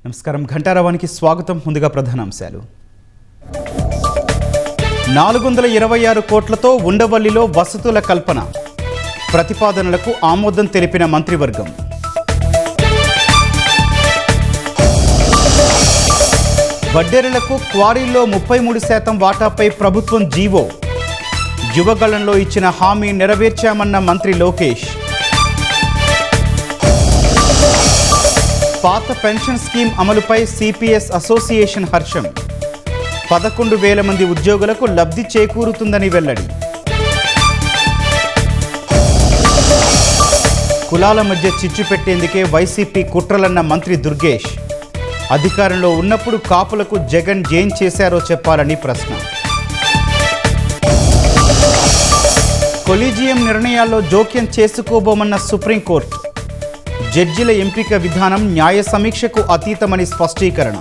నమస్కారం. ఘంటారావానికి స్వాగతం. ముందుగా ప్రధానాంశాలు. 426 కోట్లతో ఉండవల్లిలో వసతుల కల్పన, ప్రతిపాదనలకు ఆమోదం తెలిపిన మంత్రివర్గం. వడ్డేరులకు క్వారీల్లో 33% వాటాపై ప్రభుత్వం జీవో, యువగళంలో ఇచ్చిన హామీ నెరవేర్చామన్న మంత్రి లోకేష్. పాత పెన్షన్ స్కీమ్ అమలుపై సిపిఎస్ అసోసియేషన్ హర్షం, 11,000 మంది ఉద్యోగులకు లబ్ధి చేకూరుతుందని వెల్లడి. కులాల మధ్య చిచ్చు పెట్టేందుకే వైసీపీ కుట్రలన్న మంత్రి దుర్గేష్, అధికారంలో ఉన్నప్పుడు కాపులకు జగన్ ఏం చేశారో చెప్పాలని ప్రశ్న. కొలీజియం నిర్ణయాల్లో జోక్యం చేసుకోబోమన్న సుప్రీంకోర్టు, జడ్జిల ఎంపిక విధానం న్యాయ సమీక్షకు అతీతమని స్పష్టీకరణ.